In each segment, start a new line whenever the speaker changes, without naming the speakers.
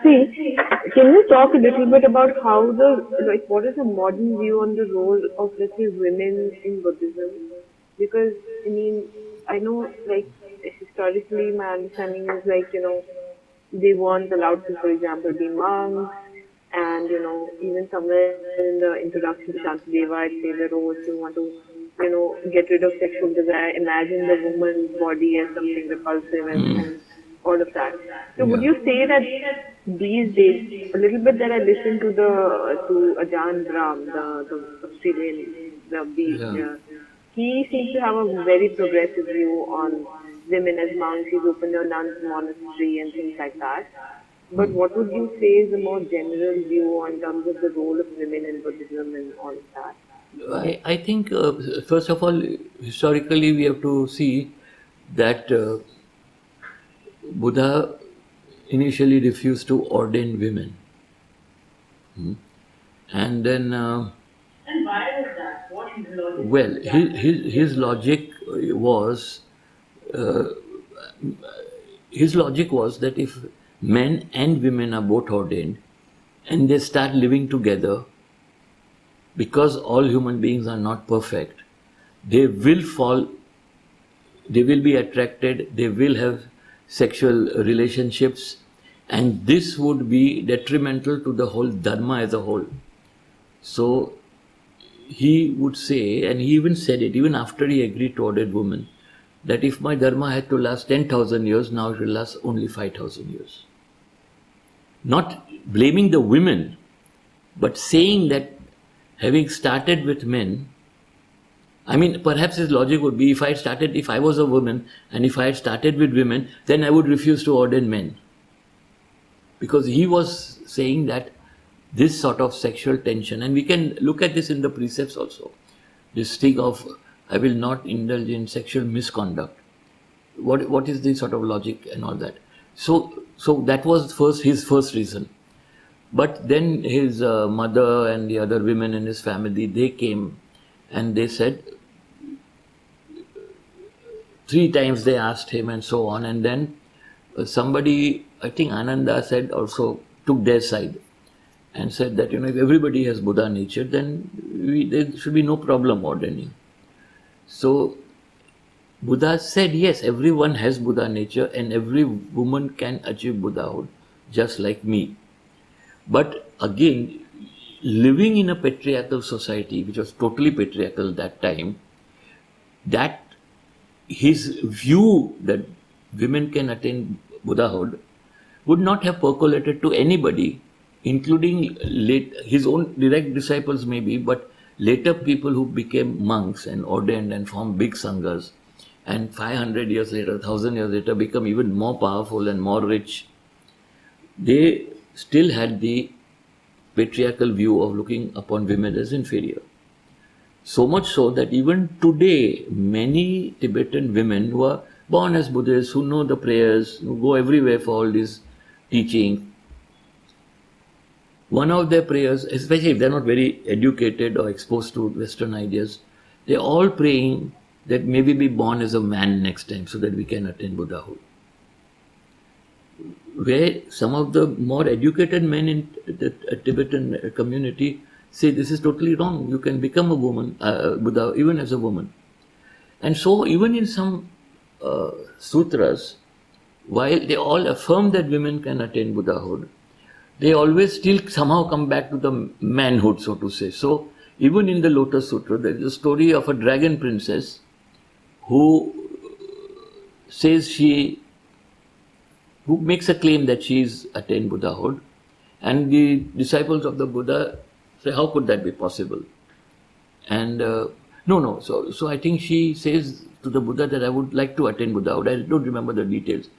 See, can you talk a little bit about how what is the modern view on the role of, let's say, women in Buddhism? Because, I mean, I know, like, historically, my understanding is like, they weren't allowed to, for example, be monks. And, even somewhere in the introduction to Shantideva, it says that, oh, if you want to, get rid of sexual desire, imagine the woman's body as something repulsive and all of that. So would
Yeah.
you say that these days, a little bit that I listened to Ajahn Brahm, the Australian,
Yeah.
he seems to have a very progressive view on women as monks. He's opened a nuns monastery and things like that. But what would you say is the more general view on terms of the role of women in Buddhism and all of that?
I think, first of all, historically, we have to see that Buddha initially refused to ordain women. And then, well, his logic was his logic was that if men and women are both ordained and they start living together, because all human beings are not perfect, they will fall, they will be attracted, they will have sexual relationships, and this would be detrimental to the whole dharma as a whole. So he would say, and he even said it, even after he agreed to ordain women, that if my dharma had to last 10,000 years, now it will last only 5,000 years. Not blaming the women, but saying that having started with men, I mean, perhaps his logic would be if I was a woman and if I had started with women, then I would refuse to ordain men. Because he was saying that this sort of sexual tension, and we can look at this in the precepts also, this thing of I will not indulge in sexual misconduct. What is the sort of logic and all that? So that was his first reason. But then his mother and the other women in his family, they came and they said, 3 times they asked him and so on. And then somebody, I think Ananda said, also took their side and said that, if everybody has Buddha nature, then there should be no problem ordaining. So Buddha said, yes, everyone has Buddha nature and every woman can achieve Buddhahood, just like me. But again, living in a patriarchal society, which was totally patriarchal at that time, that his view that women can attain Buddhahood would not have percolated to anybody, including his own direct disciples maybe, but later people who became monks and ordained and formed big sanghas, and 500 years later, 1000 years later, become even more powerful and more rich. They still had the patriarchal view of looking upon women as inferior. So much so that even today, many Tibetan women who are born as Buddhists, who know the prayers, who go everywhere for all this teaching, one of their prayers, especially if they're not very educated or exposed to Western ideas, they're all praying that maybe be born as a man next time so that we can attain Buddhahood. Where some of the more educated men in the Tibetan community say this is totally wrong. You can become a woman, Buddha, even as a woman. And so even in some sutras, while they all affirm that women can attain Buddhahood, they always still somehow come back to the manhood, so to say. So even in the Lotus Sutra, there is a story of a dragon princess who says who makes a claim that she's attained Buddhahood, and the disciples of the Buddha say, how could that be possible? And no. So I think she says to the Buddha that I would like to attain Buddhahood. I don't remember the details.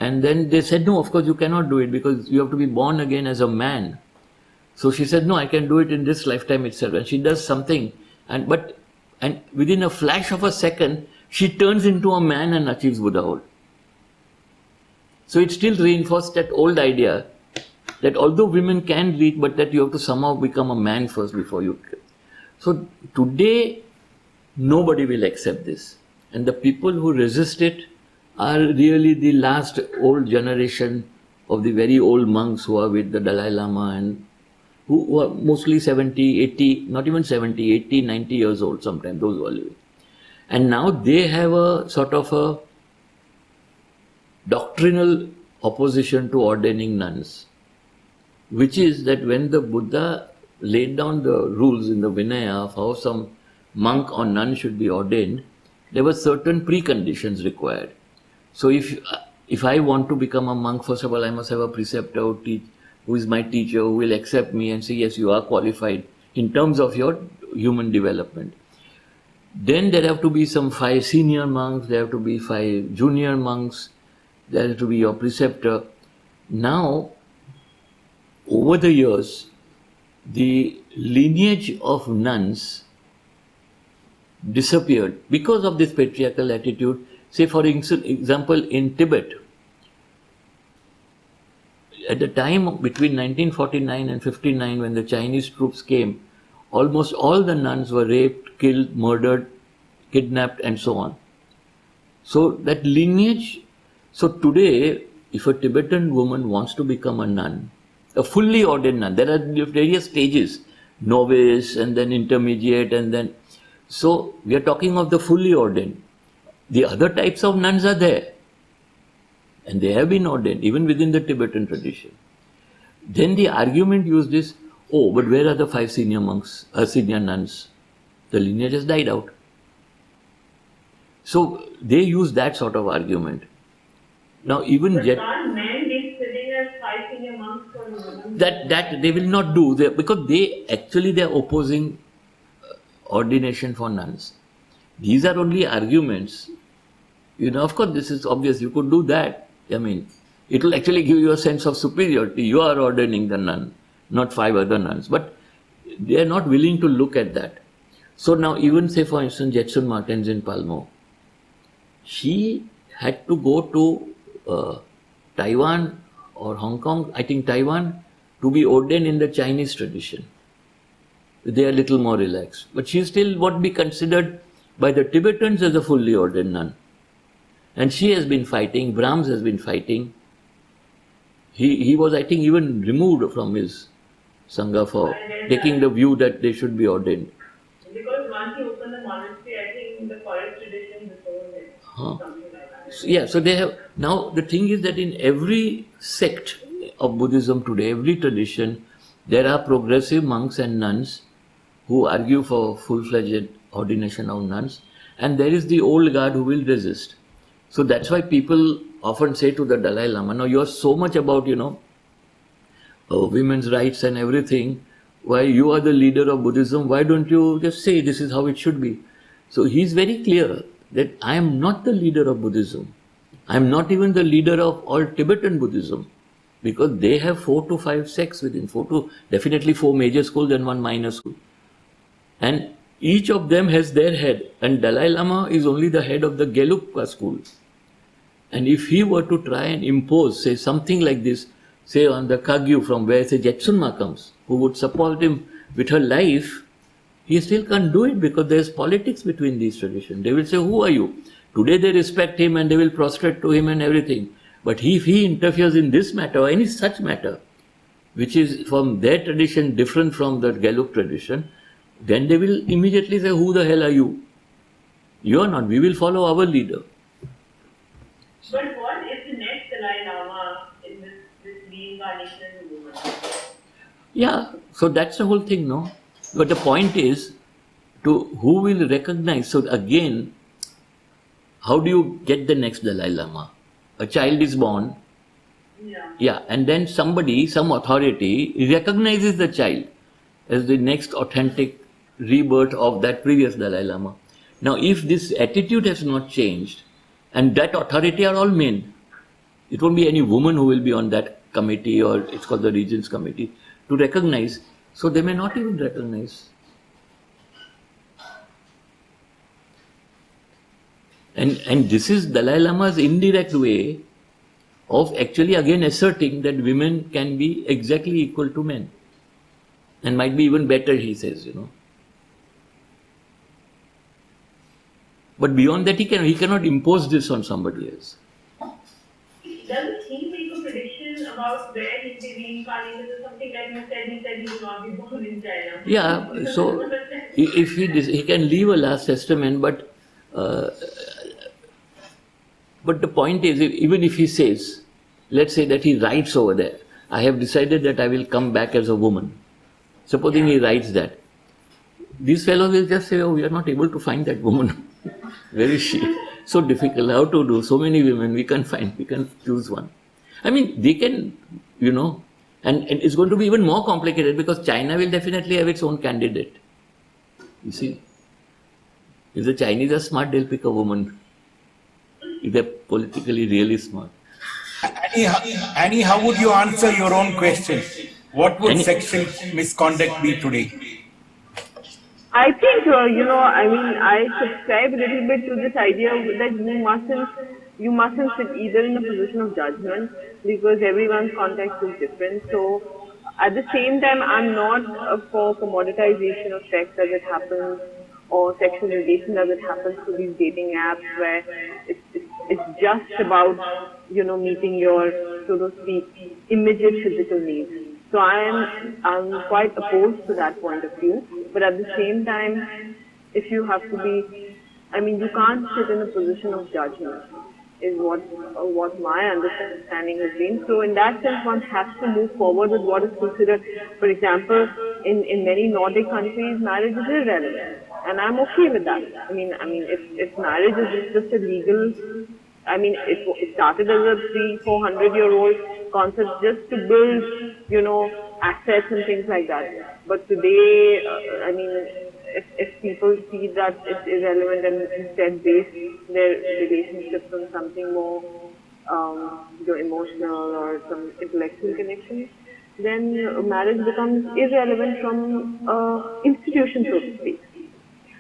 And then they said, no, of course you cannot do it because you have to be born again as a man. So she said, no, I can do it in this lifetime itself. And she does something, and within a flash of a second, she turns into a man and achieves Buddhahood. So it still reinforced that old idea that although women can reach, but that you have to somehow become a man first before you. So today, nobody will accept this. And the people who resist it are really the last old generation of the very old monks who are with the Dalai Lama and who are mostly 70, 80, not even 70, 80, 90 years old sometimes, those who are living. And now they have a sort of a doctrinal opposition to ordaining nuns, which is that when the Buddha laid down the rules in the Vinaya of how some monk or nun should be ordained, there were certain preconditions required. So if I want to become a monk, first of all, I must have a preceptor who is my teacher, who will accept me and say, yes, you are qualified in terms of your human development. Then there have to be some 5 senior monks, there have to be 5 junior monks, there has to be your preceptor. Now, over the years, the lineage of nuns disappeared because of this patriarchal attitude. Say, for example, in Tibet, at the time between 1949 and 59, when the Chinese troops came, almost all the nuns were raped, killed, murdered, kidnapped, and so on. So that lineage, so today, if a Tibetan woman wants to become a nun, a fully ordained nun, there are various stages, novice and then intermediate and then, so we are talking of the fully ordained. The other types of nuns are there. And they have been ordained, even within the Tibetan tradition. Then the argument used is, oh, but where are the 5 senior monks, senior nuns? The lineage has died out. So they use that sort of argument. Now even
But can't men be sitting as 5 senior monks for women?
that they will not do, because they are opposing ordination for nuns. These are only arguments. Of course, this is obvious. You could do that. I mean, it will actually give you a sense of superiority. You are ordaining the nun, not 5 other nuns. But they are not willing to look at that. So now, even say, for instance, Jetsun Martens in Palmo, she had to go to Taiwan or Hong Kong, I think Taiwan, to be ordained in the Chinese tradition. They are a little more relaxed. But she still would be considered by the Tibetans as a fully ordained nun. And she has been fighting, Brahms has been fighting. He was, I think, even removed from his Sangha for taking the view that they should be ordained.
Because once you open the monastery, I think the forest tradition before it, something like that.
Yeah, so they have, now the thing is that in every sect of Buddhism today, every tradition, there are progressive monks and nuns who argue for full-fledged ordination of nuns, and there is the old guard who will resist. So that's why people often say to the Dalai Lama, now you are so much about, women's rights and everything, why you are the leader of Buddhism, why don't you just say this is how it should be? So he's very clear that I am not the leader of Buddhism. I am not even the leader of all Tibetan Buddhism, because they have 4 to 5 sects within, definitely 4 major schools and 1 minor school. And each of them has their head, and Dalai Lama is only the head of the Gelugpa school. And if he were to try and impose, say, something like this, say on the Kagyu from where, say, Jetsunma comes, who would support him with her life, he still can't do it because there's politics between these traditions. They will say, who are you? Today they respect him and they will prostrate to him and everything. But if he interferes in this matter or any such matter, which is from their tradition different from the Gelug tradition, then they will immediately say, who the hell are you? You are not. We will follow our leader.
But what is the next Dalai Lama in this reincarnation of woman?
Yeah, so that's the whole thing, no? But the point is, to who will recognize? So again, how do you get the next Dalai Lama? A child is born, yeah, and then somebody, some authority recognizes the child as the next authentic rebirth of that previous Dalai Lama. Now, if this attitude has not changed, and that authority are all men, it won't be any woman who will be on that committee, or it's called the Regents Committee, to recognize. So they may not even recognize. And this is Dalai Lama's indirect way of actually again asserting that women can be exactly equal to men. And might be even better, he says, But beyond that, he cannot impose this on somebody else.
doesn't he make a prediction about where he'll be reincarnated or something? Like you said, he said he will not be born in China.
Yeah,
Because I
so
don't understand.
if he can leave a last testament, uh, but the point is, even if he says, let's say that he writes over there, I have decided that I will come back as a woman. Supposing he writes that, these fellows will just say, oh, we are not able to find that woman. Where is she? So difficult. How to do? So many women, we can't find, we can choose one. I mean, they can, and it's going to be even more complicated because China will definitely have its own candidate. You see, if the Chinese are smart, they'll pick a woman. If they're politically really smart.
Annie, how would you answer your own question? What would
Annie-
sexual misconduct be today?
I think, I subscribe a little bit to this idea that you mustn't sit either in a position of judgment because everyone's context is different. So, at the same time, I'm not for commoditization of sex as it happens or sexual relation as it happens through these dating apps where it's just about, meeting your, so to speak, immediate physical needs. So I'm quite opposed to that point of view. But at the same time, if you have to be, you can't sit in a position of judgment, is what my understanding has been. So in that sense, one has to move forward with what is considered, for example, in many Nordic countries, marriage is irrelevant, and I'm okay with that. If marriage is just a legal, it started as a 300-400-year-old concept just to build, assets and things like that. But today, if people see that it's irrelevant and instead base their relationships on something more, emotional or some intellectual connection, then marriage becomes irrelevant from institution, so to speak.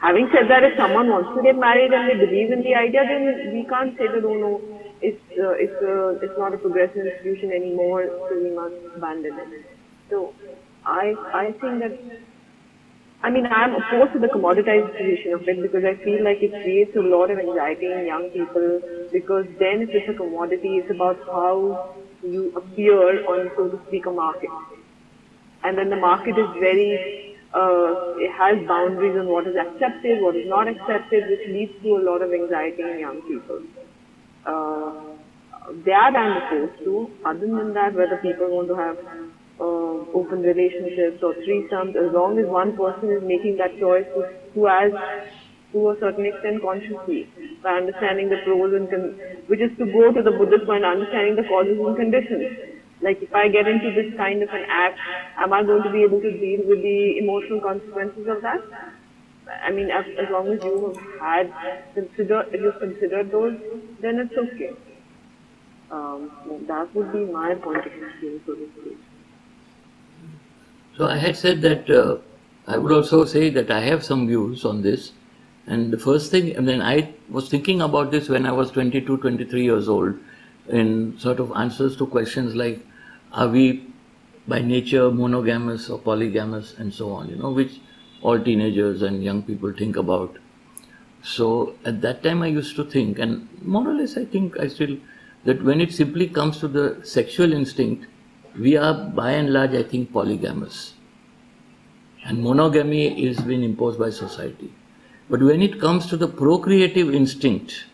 Having said that, if someone wants to get married and they believe in the idea, then we can't say that, oh no, it's not a progressive institution anymore, so we must abandon it. So I think that, I'm opposed to the commoditization of it because I feel like it creates a lot of anxiety in young people because then if it's a commodity, it's about how you appear on, so to speak, a market. And then the market is it has boundaries on what is accepted, what is not accepted, which leads to a lot of anxiety in young people. That I'm opposed to. Other than that, whether people want to have open relationships or threesomes, as long as one person is making that choice who has, to a certain extent, consciously, by understanding the pros and which is to go to the Buddhist point, understanding the causes and conditions. Like if I get into this kind of an act, am I going to be able to deal with the emotional consequences of that? As long as you have considered those, then it's okay. That would be my point of view, so to speak.
So I had said that I would also say that I have some views on this. And the first thing, I was thinking about this when I was 22, 23 years old, in sort of answers to questions like, are we by nature monogamous or polygamous and so on, which all teenagers and young people think about. So at that time I used to think, and more or less I think I still, that when it simply comes to the sexual instinct, we are by and large, I think, polygamous. And monogamy is being imposed by society. But when it comes to the procreative instinct,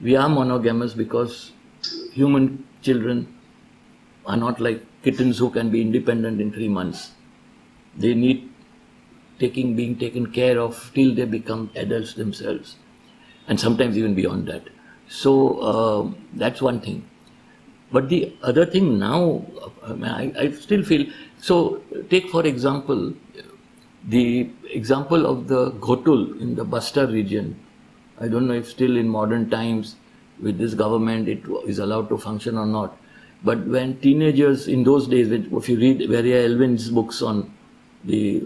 we are monogamous because human children are not like kittens who can be independent in 3 months. They need being taken care of till they become adults themselves, and sometimes even beyond that. So that's one thing. But the other thing now, I still feel, so take for example, the example of the Ghotul in the Bastar region. I don't know if still in modern times with this government it is allowed to function or not. But when teenagers in those days, if you read Veria Elvin's books on the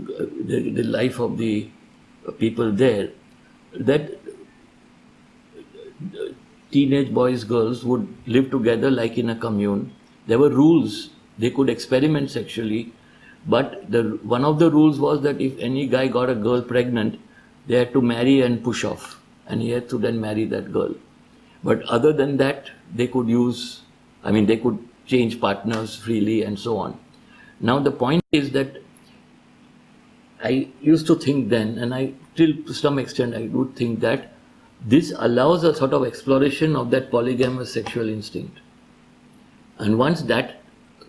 life of the people there, that teenage boys, girls would live together like in a commune. There were rules. They could experiment sexually. But one of the rules was that if any guy got a girl pregnant, they had to marry and push off. And he had to then marry that girl. But other than that, they could use I mean, they could change partners freely and so on. Now, the point is that I used to think then, and I till to some extent I do think that this allows a sort of exploration of that polygamous sexual instinct. And once that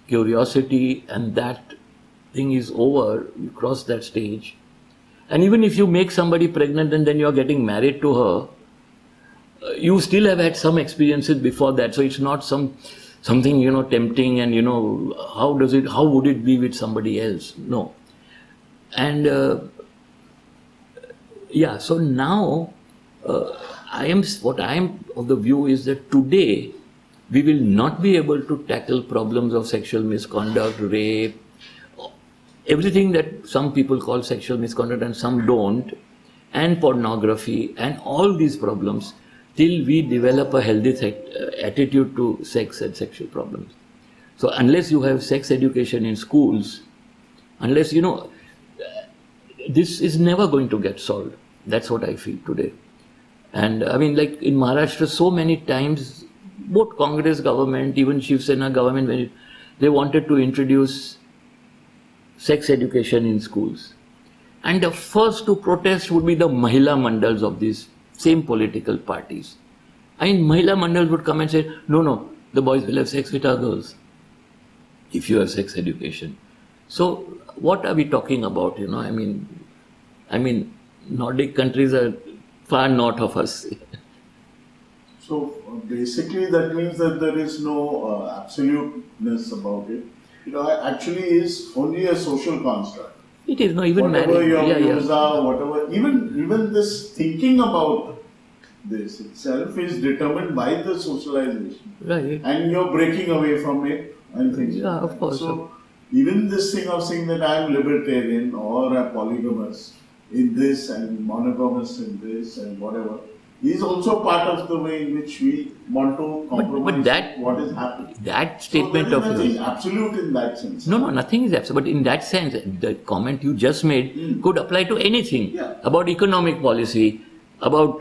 curiosity and that thing is over, you cross that stage. And even if you make somebody pregnant and then you're getting married to her, you still have had some experiences before that. So it's not something, tempting and, how would it be with somebody else? No. And so now I am of the view is that today we will not be able to tackle problems of sexual misconduct, rape, everything that some people call sexual misconduct and some don't, and pornography and all these problems till we develop a healthy attitude to sex and sexual problems. So unless you have sex education in schools, unless this is never going to get solved. That's what I feel today. And I mean, like in Maharashtra, so many times, both Congress government, even Shiv Sena government, when they wanted to introduce sex education in schools. And the first to protest would be the Mahila Mandals of these same political parties. I mean, Mahila Mandals would come and say, no, the boys will have sex with our girls if you have sex education. So what are we talking about, I mean, Nordic countries are far north of us.
So basically that means that there is no absoluteness about it. Actually is only a social construct.
It is not even
whatever
married.
your views are, whatever, even this thinking about this itself is determined by the socialization.
Right.
And you're breaking away from it and things like that.
Of course.
So even this thing of saying that I am libertarian or a polygamous in this and monogamous in this and whatever is also part of the way in which we want to compromise what is happening.
That statement
so
of yours.
nothing absolute in that sense.
No, nothing is absolute. But in that sense, the comment you just made could apply to anything about economic policy, about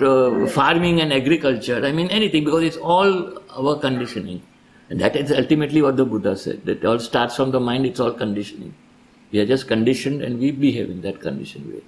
farming and agriculture. I mean, anything, because it's all our conditioning. And that is ultimately what the Buddha said, that it all starts from the mind, it's all conditioning. We are just conditioned and we behave in that conditioned way.